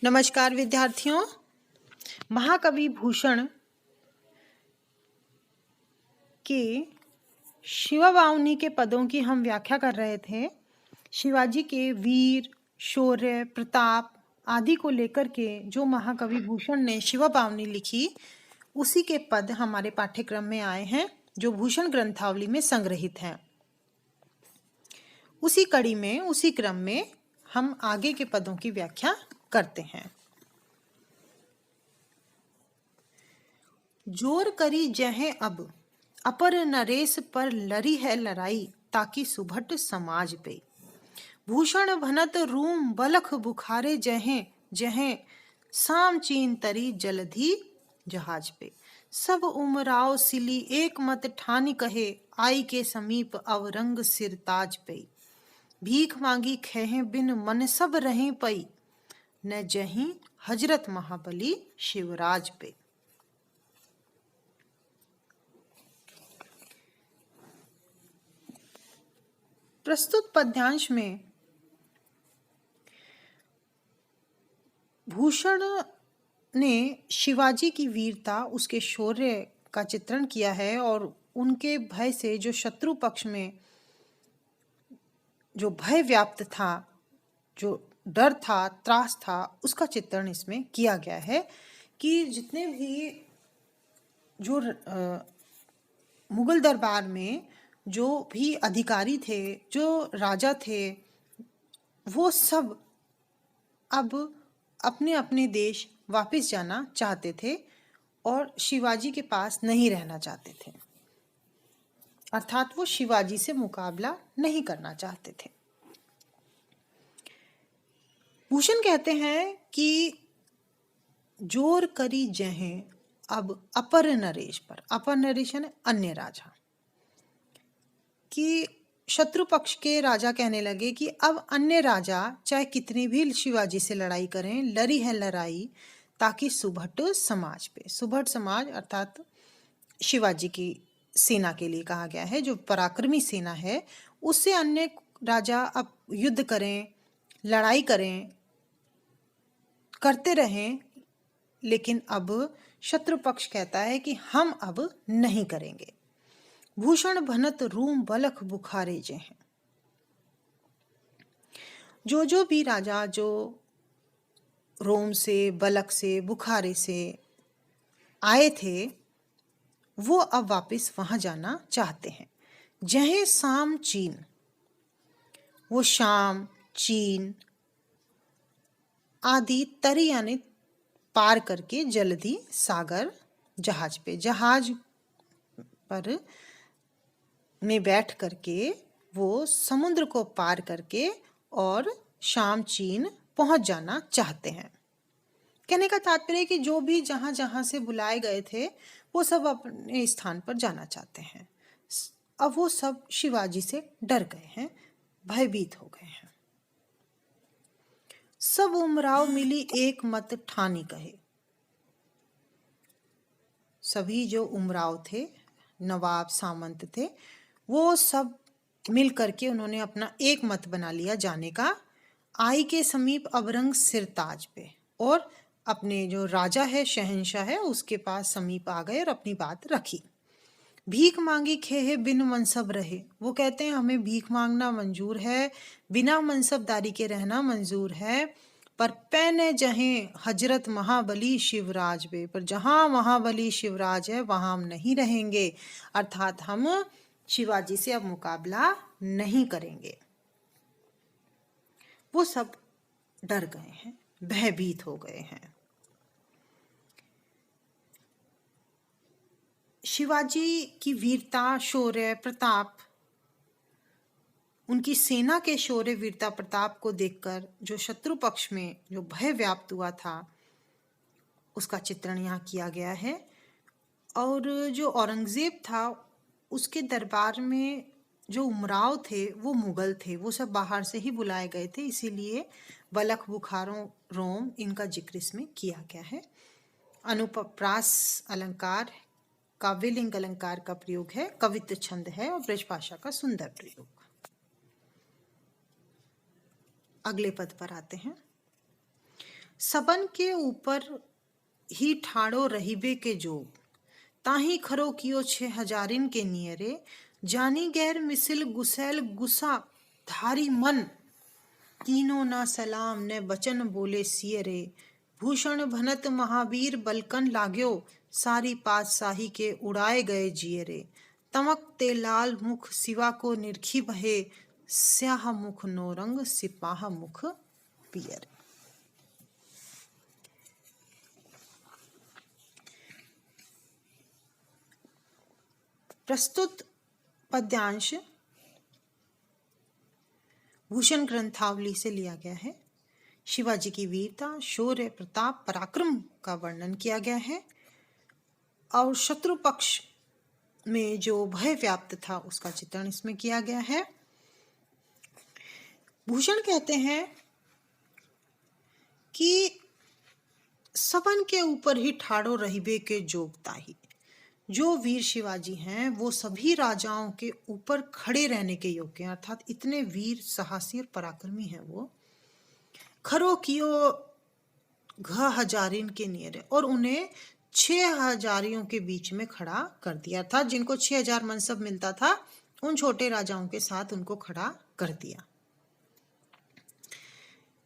नमस्कार विद्यार्थियों। महाकवि भूषण के शिववाऊनी के पदों की हम व्याख्या कर रहे थे। शिवाजी के वीर, शौर्य, प्रताप आदि को लेकर के जो महाकवि भूषण ने शिववाऊनी लिखी, उसी के पद हमारे पाठ्यक्रम में आए हैं, जो भूषण ग्रंथावली में संग्रहित हैं। उसी कड़ी में, उसी क्रम में हम आगे के पदों की व्याख्या करते हैं। जोर करी जहें अब अपर नरेश पर लरी है लड़ाई, ताकि सुभट समाज पे। भूषण भनत रूम बलख बुखारे जहें जहें, साम चीन तरी जलधि जहाज पे। सब उमराव सिली एक मत ठानी कहे, आई के समीप अवरंग सिरताज पे। भीख मांगी खेहे बिन मन सब रहें पई, न जहीं हजरत महाबली शिवराज पे। प्रस्तुत पद्यांश में भूषण ने शिवाजी की वीरता, उसके शौर्य का चित्रण किया है और उनके भय से, जो शत्रु पक्ष में जो भय व्याप्त था, जो डर था, त्रास था, उसका चित्रण इसमें किया गया है कि जितने भी जो मुगल दरबार में जो भी अधिकारी थे, जो राजा थे, वो सब अब अपने अपने देश वापस जाना चाहते थे और शिवाजी के पास नहीं रहना चाहते थे। अर्थात वो शिवाजी से मुकाबला नहीं करना चाहते थे। भूषण कहते हैं कि जोर करी जहें अब अपर नरेश पर, अपर नरेश यानी अन्य राजा, कि शत्रु पक्ष के राजा कहने लगे कि अब अन्य राजा चाहे कितनी भी शिवाजी से लड़ाई करें, लड़ी है लड़ाई ताकि सुभट समाज पे। सुभट समाज अर्थात शिवाजी की सेना के लिए कहा गया है, जो पराक्रमी सेना है, उससे अन्य राजा अब युद्ध करें, लड़ाई करें, करते रहें, लेकिन अब शत्रु पक्ष कहता है कि हम अब नहीं करेंगे। भूषण भनत रूम बलख बुखारे जे हैं। जो भी राजा जो रोम से, बलख से, बुखारे से आए थे, वो अब वापस वहां जाना चाहते हैं। जहें साम चीन, वो शाम, चीन आदि तरी यानी पार करके जल्दी सागर जहाज पे, जहाज पर में बैठ करके वो समुद्र को पार करके और शाम चीन पहुंच जाना चाहते हैं। कहने का तात्पर्य है कि जो भी जहां जहां से बुलाए गए थे, वो सब अपने स्थान पर जाना चाहते हैं। अब वो सब शिवाजी से डर गए हैं, भयभीत हो गए हैं। सब उमराव मिली एक मत ठानी कहे। सभी जो उमराव थे, नवाब सामंत थे, वो सब मिल करके उन्होंने अपना एक मत बना लिया जाने का। आई के समीप अवरंग सिरताज पे, और अपने जो राजा है, शहंशाह है, उसके पास समीप आ गए और अपनी बात रखी। भीख मांगी खेहे बिन मनसब रहे। वो कहते हैं हमें भीख मांगना मंजूर है, बिना मनसबदारी के रहना मंजूर है, पर पैने जहें हजरत महाबली शिवराज बे, पर जहां महाबली शिवराज है वहां हम नहीं रहेंगे। अर्थात हम शिवाजी से अब मुकाबला नहीं करेंगे। वो सब डर गए हैं, भयभीत हो गए हैं। शिवाजी की वीरता, शौर्य, प्रताप, उनकी सेना के शौर्य, वीरता, प्रताप को देखकर जो शत्रु पक्ष में जो भय व्याप्त हुआ था, उसका चित्रण यहाँ किया गया है। और जो औरंगजेब था, उसके दरबार में जो उमराव थे वो मुगल थे, वो सब बाहर से ही बुलाए गए थे, इसीलिए बलख, बुखारों, रोम, इनका जिक्र इसमें किया गया है। अनुप्रास अलंकार, काव्यलिंग अलंकार का प्रयोग है, कवित्व छंद है और ब्रजभाषा का सुंदर प्रयोग। अगले पद पर आते हैं। सबन के ऊपर ही ठाड़ो रहीबे के जोग, ताही खरो कियो 6,000 के नियरे, जानी गैर मिसिल गुसैल गुसा धारी मन, तीनों ना सलाम ने बचन बोले सियरे, भूषण भनत महावीर बलकन लाग्यो, सारी पातशाही के उड़ाए गए जियरे, तमकते लाल मुख सिवा को निरखी बहे, स्याह मुख नौरंग सिपाह मुख पियर। प्रस्तुत पद्यांश भूषण ग्रंथावली से लिया गया है। शिवाजी की वीरता, शौर्य, प्रताप, पराक्रम का वर्णन किया गया है और शत्रु पक्ष में जो भय व्याप्त था उसका चित्रण इसमें किया गया है। भूषण कहते हैं कि सबन के ऊपर ही ठाड़ो रहीबे के जोगता ही, जो वीर शिवाजी हैं वो सभी राजाओं के ऊपर खड़े रहने के योग्य हैं, अर्थात इतने वीर, साहसी और पराक्रमी हैं वो। खरो कियो 6,000 के नियर, और उन्हें 6,000 के बीच में खड़ा कर दिया, अर्थात जिनको 6,000 मनसब मिलता था उन छोटे राजाओं के साथ उनको खड़ा कर दिया।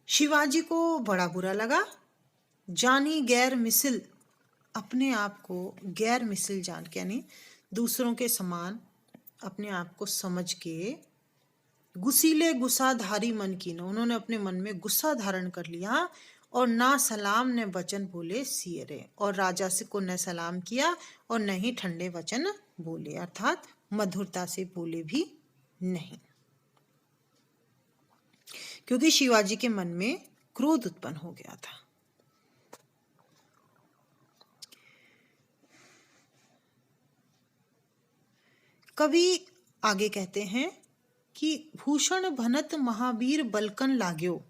शिवाजी को बड़ा बुरा लगा। जानी गैर मिसिल, अपने आप को गैर मिसिल जान के यानी दूसरों के समान अपने आप को समझ के, गुसीले गुस्साधारी मन की न, उन्होंने अपने मन में गुस्सा धारण कर लिया, और ना सलाम ने वचन बोले सियरे, और राजा से को न सलाम किया और न ही ठंडे वचन बोले, अर्थात मधुरता से बोले भी नहीं, क्योंकि शिवाजी के मन में क्रोध उत्पन्न हो गया था। कवि आगे कहते हैं कि भूषण भनत महावीर बलकन लाग्यो,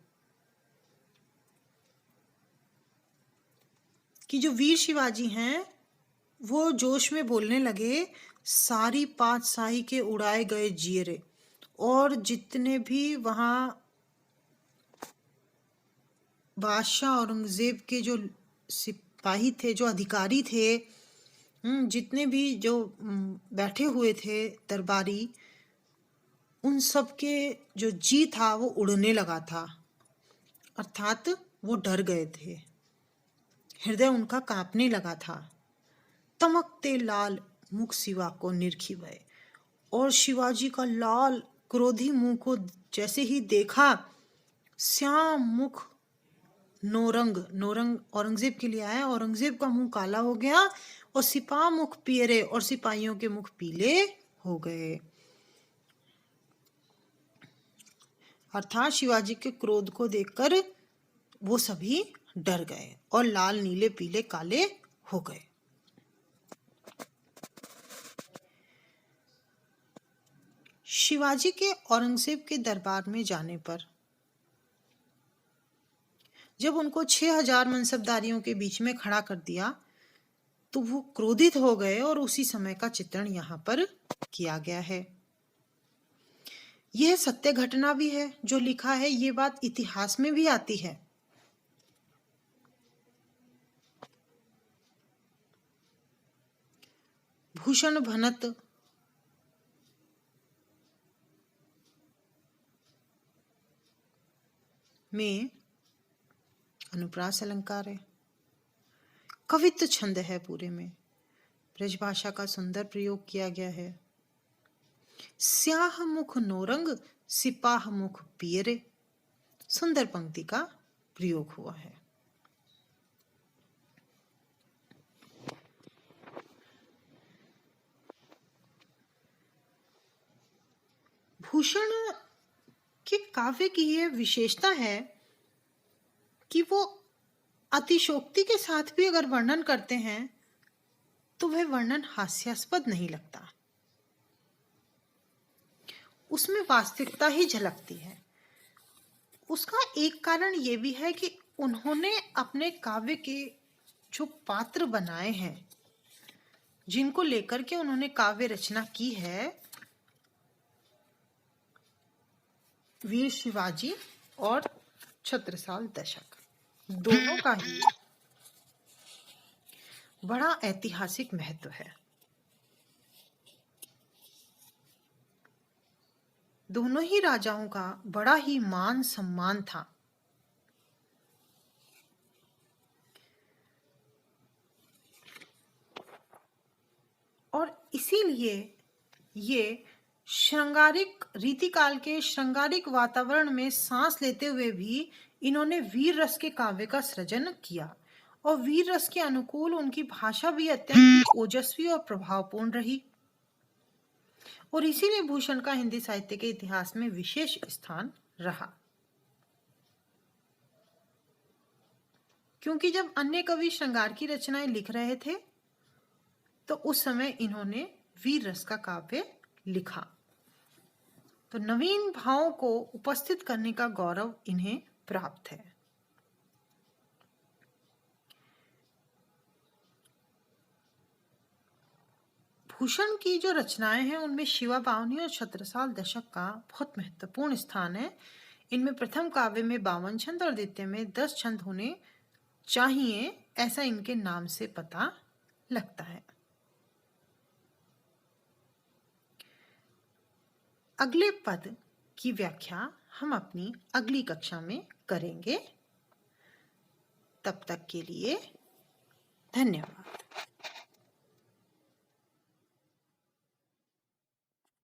कि जो वीर शिवाजी हैं वो जोश में बोलने लगे, सारी पातशाही के उड़ाए गए जियरे, और जितने भी वहां बादशाह औरंगजेब के जो सिपाही थे, जो अधिकारी थे, जितने भी जो बैठे हुए थे दरबारी, उन सब के जो जी था वो उड़ने लगा था, अर्थात वो डर गए थे, हृदय उनका कांपने लगा था। तमकते लाल मुख सिवा को निरखी भय, और शिवाजी का लाल क्रोधी मुंह को जैसे ही देखा, श्याम मुख नौरंग, नौरंग औरंगजेब के लिए आया, औरंगजेब का मुंह काला हो गया, और सिपाह मुख पियरे, और सिपाहियों के मुख पीले हो गए, अर्थात शिवाजी के क्रोध को देखकर वो सभी डर गए और लाल, नीले, पीले, काले हो गए। शिवाजी के औरंगजेब के दरबार में जाने पर जब उनको 6,000 मनसबदारियों के बीच में खड़ा कर दिया तो वो क्रोधित हो गए, और उसी समय का चित्रण यहाँ पर किया गया है। यह सत्य घटना भी है, जो लिखा है ये बात इतिहास में भी आती है। भूषण भनत में अनुप्रास अलंकार है, कवित्व छंद है, पूरे में ब्रजभाषा का सुंदर प्रयोग किया गया है। स्याह मुख नौरंग सिपाह मुख पियरे, सुंदर पंक्ति का प्रयोग हुआ है। भूषण के काव्य की यह विशेषता है कि वो अतिशोक्ति के साथ भी अगर वर्णन करते हैं तो वह वर्णन हास्यास्पद नहीं लगता, उसमें वास्तविकता ही झलकती है। उसका एक कारण यह भी है कि उन्होंने अपने काव्य के जो पात्र बनाए हैं, जिनको लेकर के उन्होंने काव्य रचना की है, वीर शिवाजी और छत्रसाल दशक, दोनों का ही बड़ा ऐतिहासिक महत्व है। दोनों ही राजाओं का बड़ा ही मान सम्मान था। और इसीलिए ये श्रृंगारिक रीतिकाल के श्रृंगारिक वातावरण में सांस लेते हुए भी इन्होंने वीर रस के काव्य का सृजन किया। और वीर रस के अनुकूल उनकी भाषा भी अत्यंत ओजस्वी और प्रभावपूर्ण रही। और इसीलिए भूषण का हिंदी साहित्य के इतिहास में विशेष स्थान रहा। क्योंकि जब अन्य कवि श्रृंगार की रचनाएं लिख रहे थे तो उस समय इन्होंने वीर रस का काव्य लिखा। तो नवीन भावों को उपस्थित करने का गौरव इन्हें प्राप्त है। भूषण की जो रचनाएं हैं उनमें शिवा बावनी और छत्रसाल दशक का बहुत महत्वपूर्ण स्थान है। इनमें प्रथम काव्य में 52 छंद और द्वितीय में 10 छंद होने चाहिए, ऐसा इनके नाम से पता लगता है। अगले पद की व्याख्या हम अपनी अगली कक्षा में करेंगे। तब तक के लिए धन्यवाद।